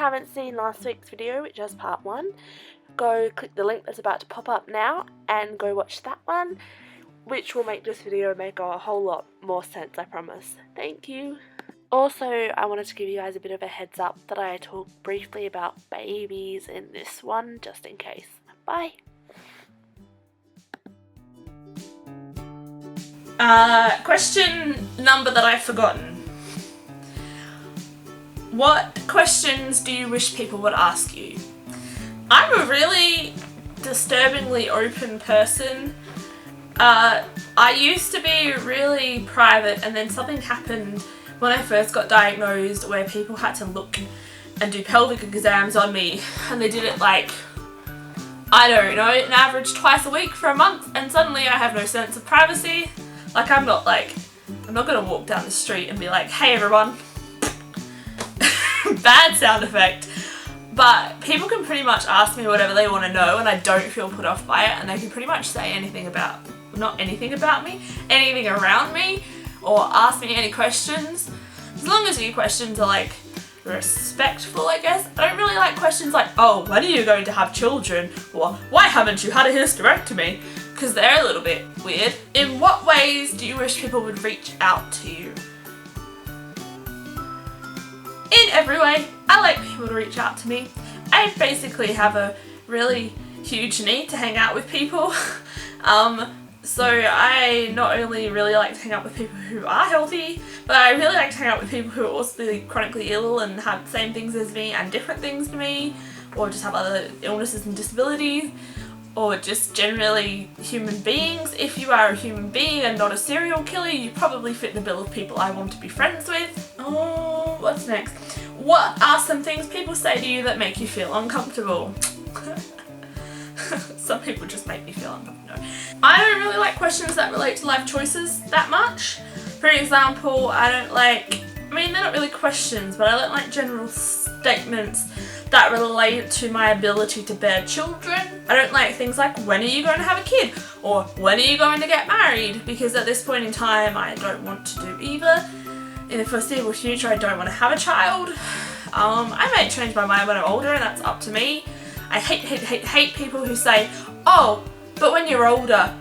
haven't seen last week's video, which is part 1, go click the link that's about to pop up now and go watch that one, which will make this video make a whole lot more sense, I promise. Thank you. Also, I wanted to give you guys a bit of a heads up that I talk briefly about babies in this one, just in case. Bye. Question number that I've forgotten. What questions do you wish people would ask you? I'm a really disturbingly open person. I used to be really private, and then something happened when I first got diagnosed where people had to look and do pelvic exams on me, and they did it like, I don't know, an average twice a week for a month, and suddenly I have no sense of privacy. Like, I'm not gonna walk down the street and be like, hey everyone. Bad sound effect. But people can pretty much ask me whatever they want to know, and I don't feel put off by it, and they can pretty much say anything about, not anything about me, anything around me, or ask me any questions. As long as your questions are like respectful, I guess. I don't really like questions like, oh, when are you going to have children? Or why haven't you had a hysterectomy? Because they're a little bit weird. In what ways do you wish people would reach out to you? In every way. I like people to reach out to me. I basically have a really huge need to hang out with people. So I not only really like to hang out with people who are healthy, but I really like to hang out with people who are also chronically ill and have the same things as me and different things to me, or just have other illnesses and disabilities, or just generally human beings. If you are a human being and not a serial killer, you probably fit the bill of people I want to be friends with. Oh, what's next? What are some things people say to you that make you feel uncomfortable? Some people just make me feel uncomfortable. I don't really like questions that relate to life choices that much. For example, they're not really questions, but I don't like general statements that relate to my ability to bear children. I don't like things like, when are you going to have a kid? Or when are you going to get married? Because at this point in time, I don't want to do either. In the foreseeable future, I don't want to have a child. I may change my mind when I'm older, and that's up to me. I hate people who say, oh, but when you're older,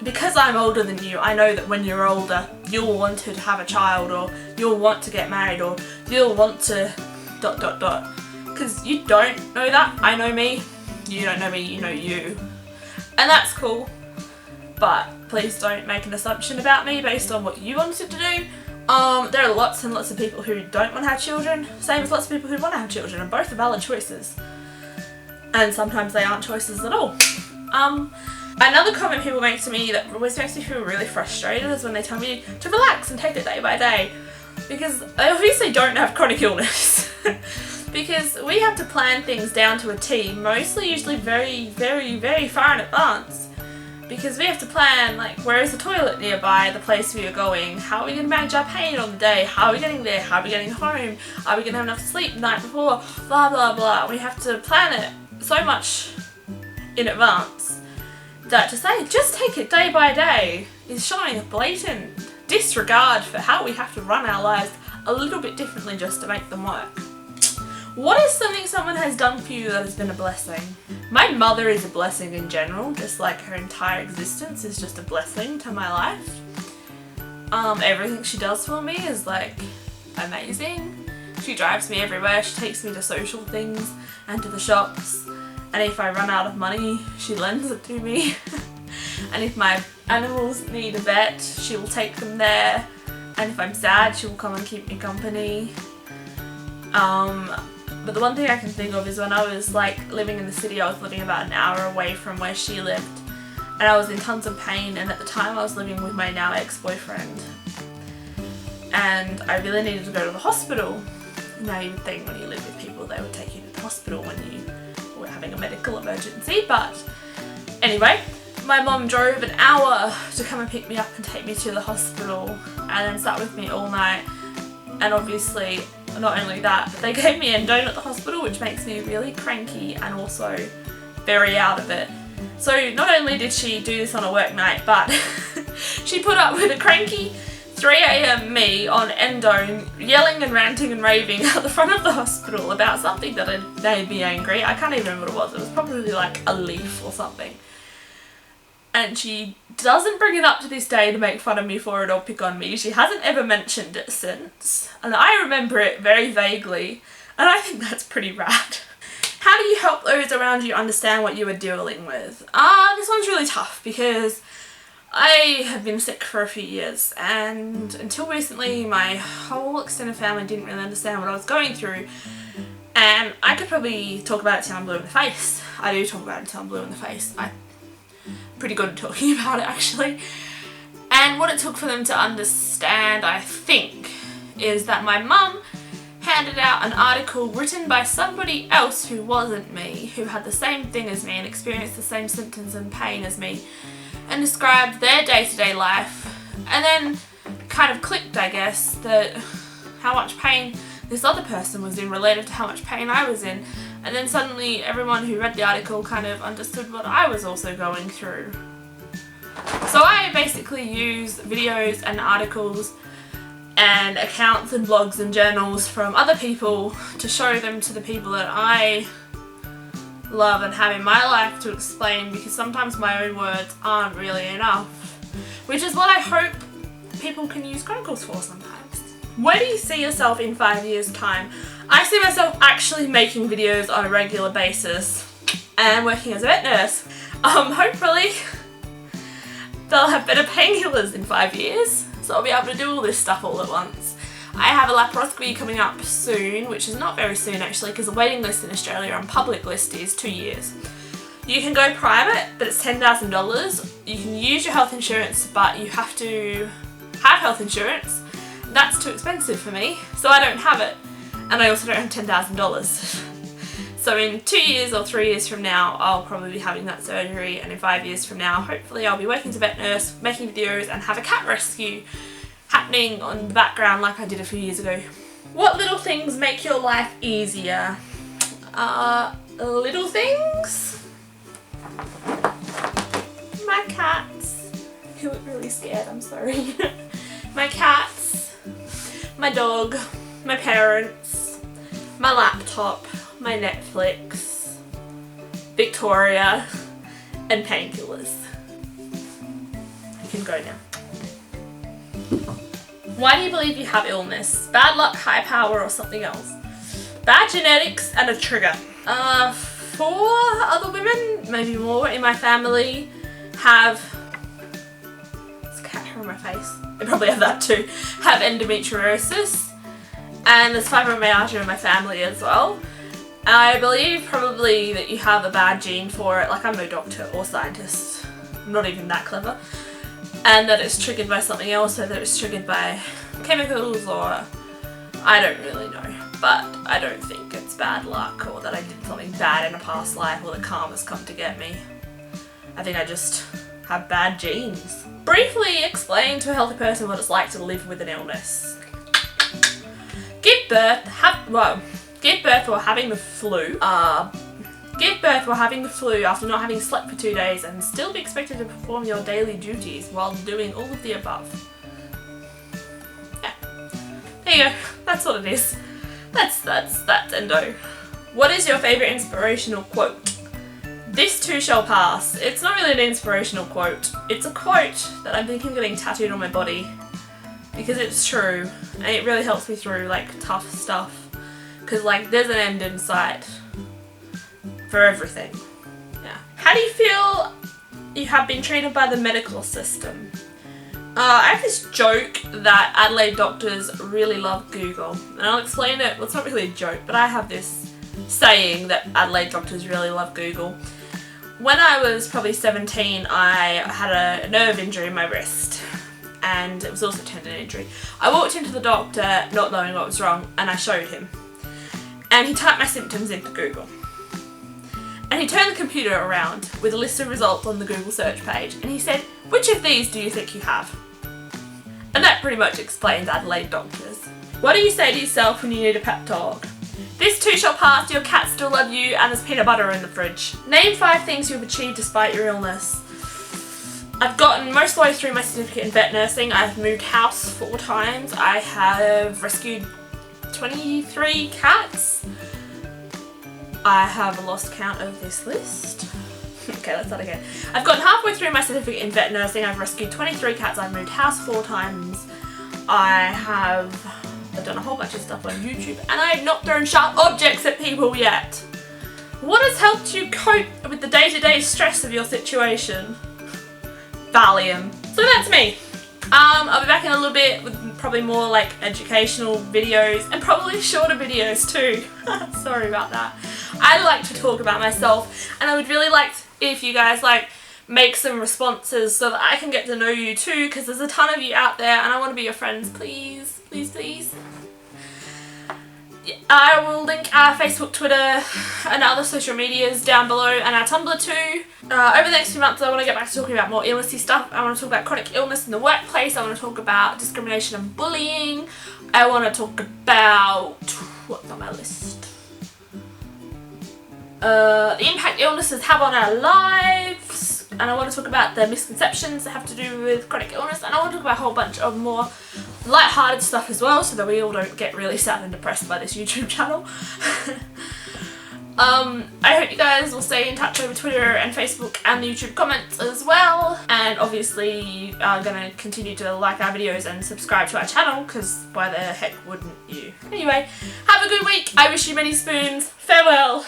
because I'm older than you, I know that when you're older, you'll want to have a child, or you'll want to get married, or you'll want to ... Because you don't know that. I know me. You don't know me, you know you. And that's cool. But please don't make an assumption about me based on what you wanted to do. There are lots and lots of people who don't want to have children, same as lots of people who want to have children, and both are valid choices. And sometimes they aren't choices at all. Another comment people make to me that always makes me feel really frustrated is when they tell me to relax and take it day by day. Because I obviously don't have chronic illness. Because we have to plan things down to a T, mostly usually very, very, very far in advance. Because we have to plan, like, where is the toilet nearby, the place we are going, how are we going to manage our pain on the day, how are we getting there, how are we getting home, are we going to have enough sleep the night before, blah blah blah. We have to plan it so much in advance that to say just take it day by day is showing a blatant disregard for how we have to run our lives a little bit differently just to make them work. What is something someone has done for you that has been a blessing? My mother is a blessing in general, just like her entire existence is just a blessing to my life. Everything she does for me is like amazing. She drives me everywhere, she takes me to social things and to the shops, and if I run out of money, she lends it to me. And if my animals need a vet, she will take them there, and if I'm sad, she will come and keep me company. But the one thing I can think of is when I was living in the city, I was living about an hour away from where she lived, and I was in tons of pain, and at the time I was living with my now ex-boyfriend, and I really needed to go to the hospital. Now you would think when you live with people they would take you to the hospital when you were having a medical emergency, but anyway, my mum drove an hour to come and pick me up and take me to the hospital, and then sat with me all night, and obviously not only that, but they gave me endone at the hospital, which makes me really cranky and also very out of it. So not only did she do this on a work night, but she put up with a cranky 3 a.m. me on endo yelling and ranting and raving at the front of the hospital about something that had made me angry. I can't even remember what it was. It was probably like a leaf or something. And she doesn't bring it up to this day to make fun of me for it or pick on me. She hasn't ever mentioned it since. And I remember it very vaguely. And I think that's pretty rad. How do you help those around you understand what you are dealing with? This one's really tough because I have been sick for a few years, and until recently my whole extended family didn't really understand what I was going through, and I could probably talk about it till I'm blue in the face. I do talk about it till I'm blue in the face. I'm pretty good at talking about it actually. And what it took for them to understand, I think, is that my mum handed out an article written by somebody else who wasn't me, who had the same thing as me and experienced the same symptoms and pain as me, and described their day-to-day life, and then kind of clicked, I guess, that how much pain this other person was in related to how much pain I was in, and then suddenly everyone who read the article kind of understood what I was also going through. So I basically use videos and articles and accounts and blogs and journals from other people to show them to the people that I love and have in my life to explain, because sometimes my own words aren't really enough, which is what I hope people can use Chronicles for sometimes. Where do you see yourself in 5 years' time? I see myself actually making videos on a regular basis and working as a vet nurse. Hopefully they'll have better painkillers in 5 years, so I'll be able to do all this stuff all at once. I have a laparoscopy coming up soon, which is not very soon actually, because the waiting list in Australia on public list is 2 years. You can go private, but it's $10,000. You can use your health insurance, but you have to have health insurance. That's too expensive for me, so I don't have it. And I also don't have $10,000. So in 2 years or 3 years from now, I'll probably be having that surgery, and in 5 years from now, hopefully I'll be working as a vet nurse, making videos, and have a cat rescue happening on the background like I did a few years ago. What little things make your life easier? Little things? My cats, who are really scared, I'm sorry. My cats, my dog, my parents, my laptop, my Netflix, Victoria, and painkillers. You can go now. Why do you believe you have illness? Bad luck, high power, or something else? Bad genetics and a trigger. 4 other women, maybe more, in my family have... There's a cat hair on my face. They probably have that too. Have endometriosis. And there's fibromyalgia in my family as well. I believe probably that you have a bad gene for it. Like, I'm no doctor or scientist. I'm not even that clever. And that it's triggered by something else, or that it's triggered by chemicals, or I don't really know. But I don't think it's bad luck, or that I did something bad in a past life, or that karma's come to get me. I think I just have bad genes. Briefly explain to a healthy person what it's like to live with an illness. Give birth while having the flu. Give birth while having the flu after not having slept for 2 days and still be expected to perform your daily duties while doing all of the above. Yeah. There you go. That's what it is. That's endo. What is your favourite inspirational quote? This too shall pass. It's not really an inspirational quote. It's a quote that I'm thinking of getting tattooed on my body because it's true and it really helps me through like tough stuff, because like there's an end in sight for everything. Yeah. How do you feel you have been treated by the medical system? I have this joke that Adelaide doctors really love Google, and I'll explain it. Well, it's not really a joke, but I have this saying that Adelaide doctors really love Google. When I was probably 17, I had a nerve injury in my wrist, and it was also a tendon injury. I walked into the doctor not knowing what was wrong, and I showed him, and he typed my symptoms into Google. And he turned the computer around with a list of results on the Google search page, and he said, "Which of these do you think you have?" And that pretty much explains Adelaide doctors. What do you say to yourself when you need a pep talk? This too shall pass, your cats still love you, and there's peanut butter in the fridge. Name 5 things you've achieved despite your illness. I've gotten most of the way through my certificate in vet nursing. I've moved house 4 times. I have rescued 23 cats. I have lost count of this list. Okay, let's start again. I've gotten halfway through my certificate in vet nursing. I've rescued 23 cats. I've moved house 4 times. I've done a whole bunch of stuff on YouTube, and I have not thrown sharp objects at people yet. What has helped you cope with the day-to-day stress of your situation? Valium. So that's me. I'll be back in a little bit with probably more like educational videos and probably shorter videos too. Sorry about that. I like to talk about myself, and I would really like if you guys like make some responses so that I can get to know you too, because there's a ton of you out there and I want to be your friends. Please, please, please. I will link our Facebook, Twitter and other social medias down below, and our Tumblr too. Over the next few months I want to get back to talking about more illnessy stuff. I want to talk about chronic illness in the workplace. I want to talk about discrimination and bullying. I want to talk about, what's on my list? The impact illnesses have on our lives, and I want to talk about the misconceptions that have to do with chronic illness, and I want to talk about a whole bunch of more light-hearted stuff as well, so that we all don't get really sad and depressed by this YouTube channel. I hope you guys will stay in touch over Twitter and Facebook and the YouTube comments as well, and obviously you are going to continue to like our videos and subscribe to our channel, because why the heck wouldn't you? Anyway, have a good week. I wish you many spoons. Farewell.